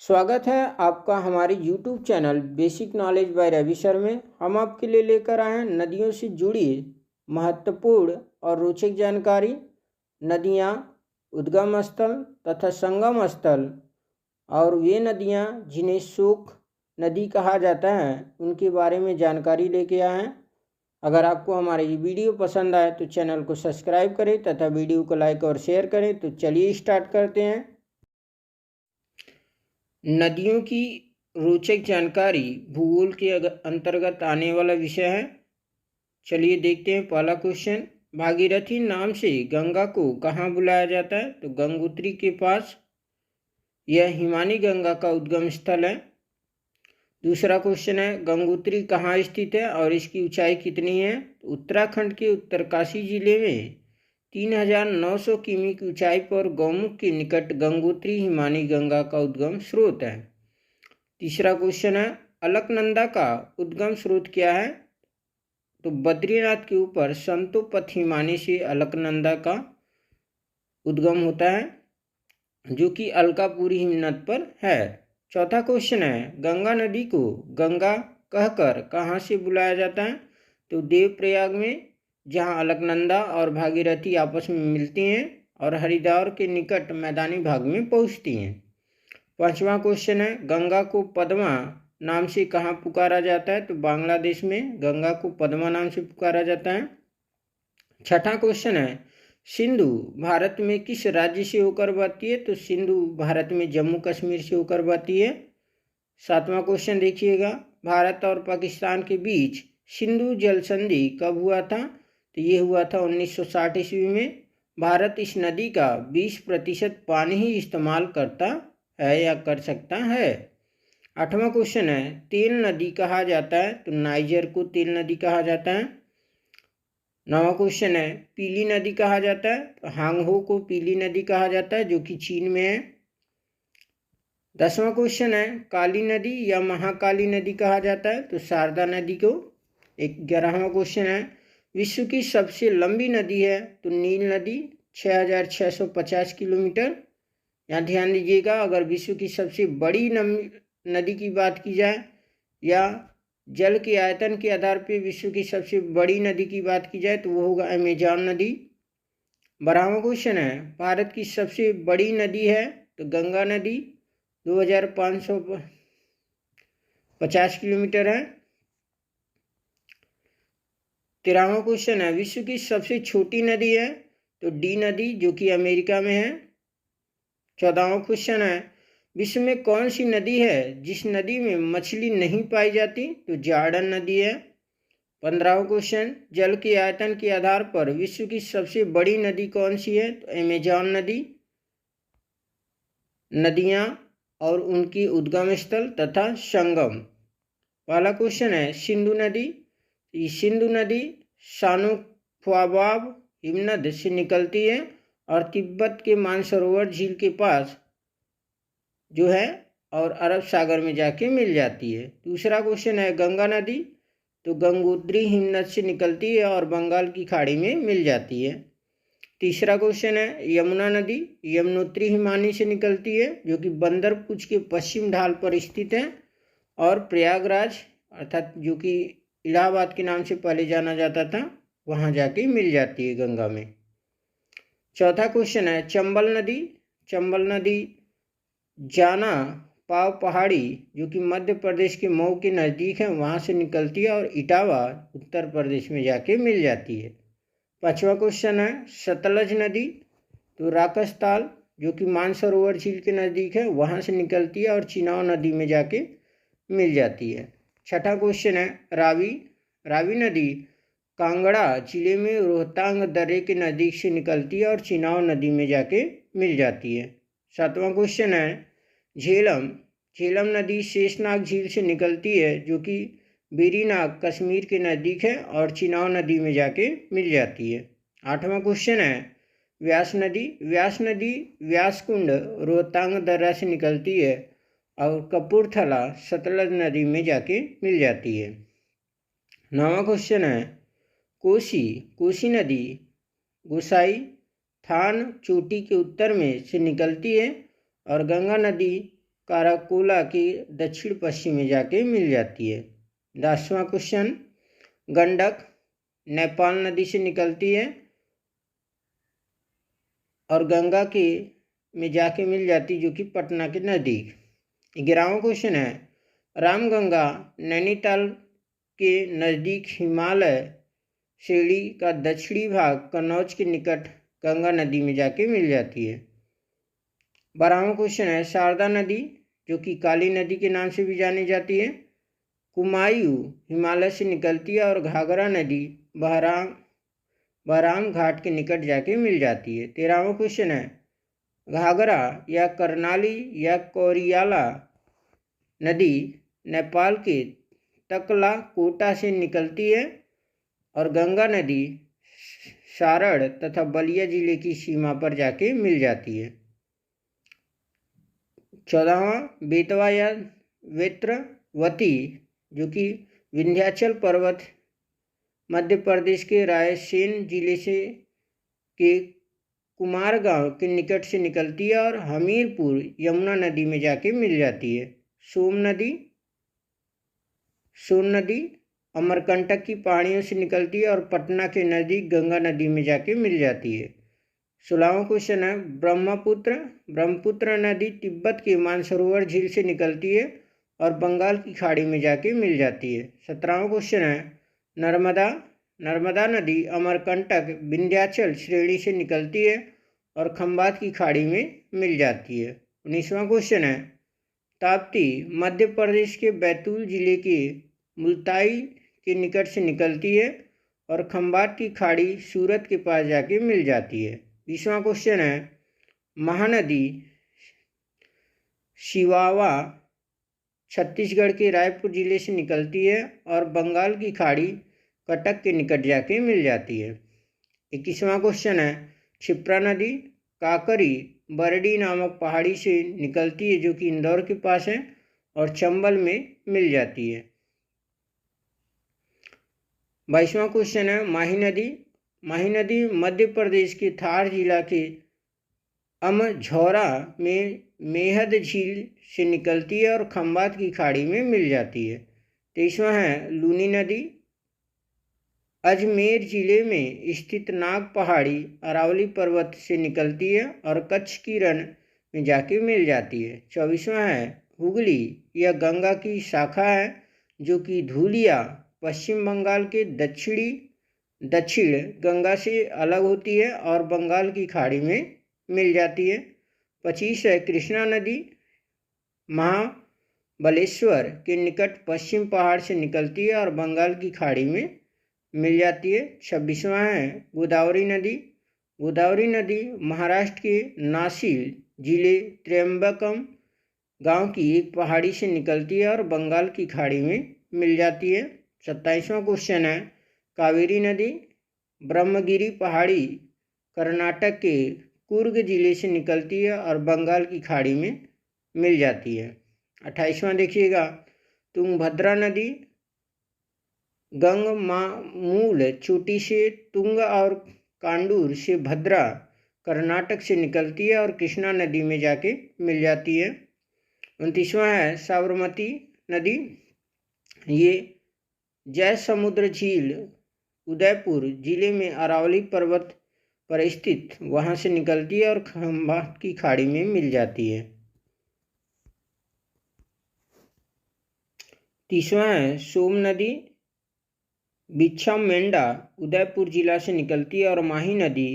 स्वागत है आपका हमारे YouTube channel basic knowledge by Ravi sir में। हम आपके लिए लेकर आए हैं नदियों से जुड़ी महत्वपूर्ण और रोचक जानकारी। नदियाँ, उद्गम स्थल तथा संगम स्थल और वे नदियाँ जिन्हें शोक नदी कहा जाता है उनके बारे में जानकारी लेके आए हैं। अगर आपको हमारा ये वीडियो पसंद आए तो चैनल को सब्सक्राइब करें तथा वीडियो को लाइक और शेयर करें। तो चलिए स्टार्ट करते हैं। नदियों की रोचक जानकारी भूगोल के अंतर्गत आने वाला विषय है। चलिए देखते हैं पहला क्वेश्चन। भागीरथी नाम से गंगा को कहाँ बुलाया जाता है? तो गंगोत्री के पास। यह हिमानी गंगा का उद्गम स्थल है। दूसरा क्वेश्चन है, गंगोत्री कहाँ स्थित है और इसकी ऊंचाई कितनी है? तो उत्तराखंड के उत्तरकाशी जिले में 3900 किमी की ऊंचाई पर गौमुख के निकट गंगोत्री हिमानी गंगा का उद्गम स्रोत है। तीसरा क्वेश्चन है, अलकनंदा का उद्गम स्रोत क्या है? तो बद्रीनाथ के ऊपर संतोपथ हिमानी से अलकनंदा का उद्गम होता है, जो कि अलकापुरी हिमनद पर है। चौथा क्वेश्चन है, गंगा नदी को गंगा कहकर कहाँ से बुलाया जाता है? तो देवप्रयाग में, जहाँ अलकनंदा और भागीरथी आपस में मिलती हैं और हरिद्वार के निकट मैदानी भाग में पहुँचती हैं। पांचवा क्वेश्चन है, गंगा को पद्मा नाम से कहाँ पुकारा जाता है? तो बांग्लादेश में गंगा को पद्मा नाम से पुकारा जाता है। छठा क्वेश्चन है, सिंधु भारत में किस राज्य से होकर बहती है? तो सिंधु भारत में जम्मू कश्मीर से होकर बहती है। सातवां क्वेश्चन देखिएगा, भारत और पाकिस्तान के बीच सिंधु जल संधि कब हुआ था? तो ये हुआ था 1960 ईस्वी में। भारत इस नदी का 20% पानी ही इस्तेमाल करता है या कर सकता है। आठवां क्वेश्चन है, तेल नदी कहा जाता है? तो नाइजर को तेल नदी कहा जाता है। नौवां क्वेश्चन है, पीली नदी कहा जाता है? तो हांगहो को पीली नदी कहा जाता है, जो कि चीन में है। 10वां क्वेश्चन है, काली नदी या महाकाली नदी कहा जाता है? तो शारदा नदी को। 11वां क्वेश्चन है, विश्व की सबसे लंबी नदी है? तो नील नदी 6650 किलोमीटर। यहाँ ध्यान दीजिएगा, अगर विश्व की सबसे बड़ी नदी की बात की जाए या जल के आयतन के आधार पर विश्व की सबसे बड़ी नदी की बात की जाए तो वो होगा अमेजॉन नदी। 12वां क्वेश्चन है, भारत की सबसे बड़ी नदी है? तो गंगा नदी 2550 किलोमीटर है। 13वां क्वेश्चन है, विश्व की सबसे छोटी नदी है? तो डी नदी, जो कि अमेरिका में है। 14वां क्वेश्चन है, विश्व में कौन सी नदी है जिस नदी में मछली नहीं पाई जाती? तो जॉर्डन नदी है। 15वां क्वेश्चन, जल के आयतन के आधार पर विश्व की सबसे बड़ी नदी कौन सी है? तो अमेजॉन नदी। नदियाँ और उनकी उद्गम स्थल तथा संगम। पहला क्वेश्चन है, सिंधु नदी। ये सिंधु नदी सानुख्वाबाब हिमनद से निकलती है और तिब्बत के मानसरोवर झील के पास जो है और अरब सागर में जाके मिल जाती है। दूसरा क्वेश्चन है, गंगा नदी। तो गंगोत्री हिमनद से निकलती है और बंगाल की खाड़ी में मिल जाती है। तीसरा क्वेश्चन है, यमुना नदी यमुनोत्री हिमानी से निकलती है, जो कि बंदरपुर के पश्चिम ढाल पर स्थित है और प्रयागराज अर्थात जो कि इलाहाबाद के नाम से पहले जाना जाता था वहाँ जाके मिल जाती है गंगा में। चौथा क्वेश्चन है, चंबल नदी। चंबल नदी जाना पाव पहाड़ी, जो कि मध्य प्रदेश के मऊ के नज़दीक है, वहाँ से निकलती है और इटावा उत्तर प्रदेश में जाके मिल जाती है। पांचवा क्वेश्चन है, सतलज नदी। तो राकसताल, जो कि मानसरोवर झील के नज़दीक है, वहाँ से निकलती है और चिनाव नदी में जाके मिल जाती है। छठा क्वेश्चन है, रावी। रावी नदी कांगड़ा जिले में रोहतांग दर्रे के नज़दीक से निकलती है और चिनाव नदी में जाके मिल जाती है। सातवां क्वेश्चन है, झेलम। झेलम नदी शेषनाग झील से निकलती है, जो कि वेरीनाग कश्मीर के नज़दीक है और चिनाव नदी में जाके मिल जाती है। आठवां क्वेश्चन है, व्यास नदी। व्यास नदी व्यासकुंड रोहतांग दर्रा से निकलती है और कपूरथला सतलज नदी में जाके मिल जाती है। 9वां क्वेश्चन है, कोसी। कोसी नदी गोसाई थान चोटी के उत्तर में से निकलती है और गंगा नदी काराकोला के दक्षिण पश्चिम में जाके मिल जाती है। 10वां क्वेश्चन, गंडक नेपाल नदी से निकलती है और गंगा के में जाके मिल जाती, जो कि पटना के नज़दीक। 11वां क्वेश्चन है, रामगंगा नैनीताल के नज़दीक हिमालय श्रेणी का दक्षिणी भाग कन्नौज के निकट गंगा नदी में जाके मिल जाती है। 12वां क्वेश्चन है, शारदा नदी जो कि काली नदी के नाम से भी जानी जाती है, कुमायूं हिमालय से निकलती है और घाघरा नदी बहराम घाट के निकट जाके मिल जाती है। 13वां क्वेश्चन है, घाघरा या कर्नाली या कोरियाला नदी नेपाल के तकलाकोटा से निकलती है और गंगा नदी सारण तथा बलिया जिले की सीमा पर जाके मिल जाती है। 14वां, बेतवा या वेत्रवती जो कि विंध्याचल पर्वत मध्य प्रदेश के रायसेन जिले से के कुमारगांव के निकट से निकलती है और हमीरपुर यमुना नदी में जाके मिल जाती है। सोन नदी अमरकंटक की पहाड़ियों से निकलती है और पटना के नज़दीक गंगा नदी में जाके मिल जाती है। 16वां क्वेश्चन है, ब्रह्मपुत्र नदी तिब्बत के मानसरोवर झील से निकलती है और बंगाल की खाड़ी में जाके मिल जाती है। 17वां क्वेश्चन है, नर्मदा नदी अमरकंटक विंध्याचल श्रेणी से निकलती है और खंबात की खाड़ी में मिल जाती है। 19वां क्वेश्चन है, ताप्ती मध्य प्रदेश के बैतूल जिले के मुल्ताई के निकट से निकलती है और खंबात की खाड़ी सूरत के पास जाके मिल जाती है। 20वां क्वेश्चन है, महानदी शिवावा छत्तीसगढ़ के रायपुर जिले से निकलती है और बंगाल की खाड़ी कटक के निकट जाके मिल जाती है। 21वां क्वेश्चन है, क्षिप्रा नदी काकरी बरडी नामक पहाड़ी से निकलती है जो कि इंदौर के पास है और चंबल में मिल जाती है। 22वां क्वेश्चन है, माही नदी मध्य प्रदेश के थार जिला के अमझौरा में मेहद झील से निकलती है और खंबात की खाड़ी में मिल जाती है। 23वां है, लूनी नदी अजमेर जिले में स्थित नाग पहाड़ी अरावली पर्वत से निकलती है और कच्छ की रण में जाके मिल जाती है। 24वां है, हुगली यह गंगा की शाखा है जो कि धूलिया पश्चिम बंगाल के दक्षिण गंगा से अलग होती है और बंगाल की खाड़ी में मिल जाती है। 25 है, कृष्णा नदी महाबलेश्वर के निकट पश्चिम पहाड़ से निकलती है और बंगाल की खाड़ी में मिल जाती है। 26वां है, गोदावरी नदी महाराष्ट्र के नासिक जिले त्र्यंबकम गांव की एक पहाड़ी से निकलती है और बंगाल की खाड़ी में मिल जाती है। 27वां क्वेश्चन है, कावेरी नदी ब्रह्मगिरी पहाड़ी कर्नाटक के कुर्ग जिले से निकलती है और बंगाल की खाड़ी में मिल जाती है। 28वां देखिएगा, तुंगभद्रा नदी गंगमामूल चोटी से तुंग और कांडूर से भद्रा कर्नाटक से निकलती है और कृष्णा नदी में जाके मिल जाती है। 29वां है, साबरमती नदी ये जयसमुद्र झील उदयपुर जिले में अरावली पर्वत पर स्थित वहां से निकलती है और खंबात की खाड़ी में मिल जाती है। 30वां है, सोम नदी बिच्छामेंडा उदयपुर जिला से निकलती है और माही नदी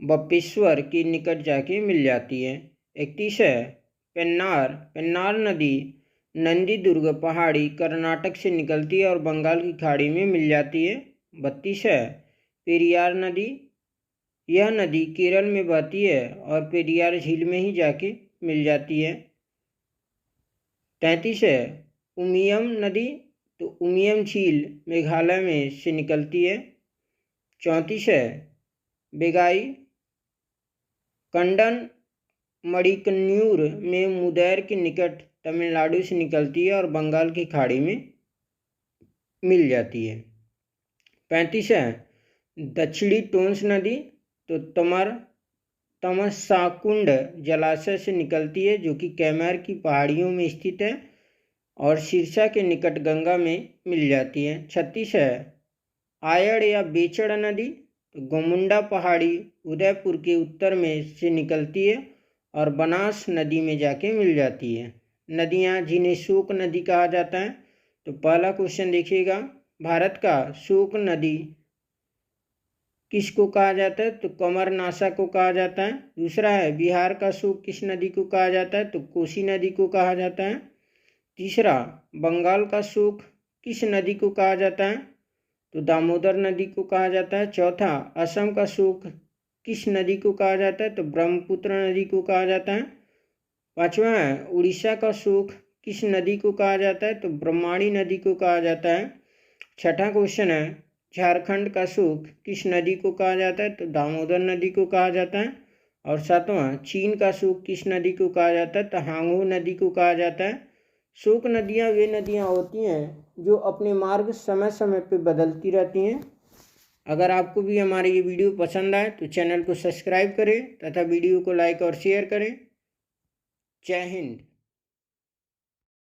बपेश्वर के निकट जाके मिल जाती है। 31 है, पेन्नार नदी नंदी दुर्ग पहाड़ी कर्नाटक से निकलती है और बंगाल की खाड़ी में मिल जाती है। 32 है, पेरियार नदी यह नदी केरल में बहती है और पेरियार झील में ही जाके मिल जाती है। 33 है, उमियम नदी तो उमियम झील मेघालय में से निकलती है। 34 है, बेगाई कंडन मणिकन्यूर में मुदैर के निकट तमिलनाडु से निकलती है और बंगाल की खाड़ी में मिल जाती है। 35 है, दक्षिणी टोंस नदी तो तमसाकुंड जलाशय से निकलती है जो कि कैमूर की पहाड़ियों में स्थित है और सिरसा के निकट गंगा में मिल जाती है। 36 है आयड़ या बेचड़ नदी, तो गोमुंडा पहाड़ी उदयपुर के उत्तर में से निकलती है और बनास नदी में जाके मिल जाती है। नदियाँ जिन्हें शोक नदी कहा जाता है, तो पहला क्वेश्चन देखिएगा, भारत का शोक नदी किसको कहा जाता है, तो कमरनासा को कहा जाता है। दूसरा है बिहार का शोक किस नदी को कहा जाता है, तो कोसी नदी को कहा जाता है। तीसरा बंगाल का शोक किस नदी को कहा जाता है, तो दामोदर नदी को कहा जाता है। चौथा असम का शोक किस नदी को कहा जाता है, तो ब्रह्मपुत्र नदी को कहा जाता है। पांचवा है उड़ीसा का शोक किस नदी को कहा जाता है, तो ब्रह्मणी नदी को कहा जाता है। छठा क्वेश्चन है झारखंड का शोक किस नदी को कहा जाता है, तो दामोदर नदी को कहा जाता है। और सातवां चीन का शोक किस नदी को कहा जाता है, तो हांगू नदी को कहा जाता है। शोक नदियाँ वे नदियाँ होती हैं जो अपने मार्ग समय समय पर बदलती रहती हैं। अगर आपको भी हमारी ये वीडियो पसंद आए तो चैनल को सब्सक्राइब करें तथा वीडियो को लाइक और शेयर करें। जय हिंद।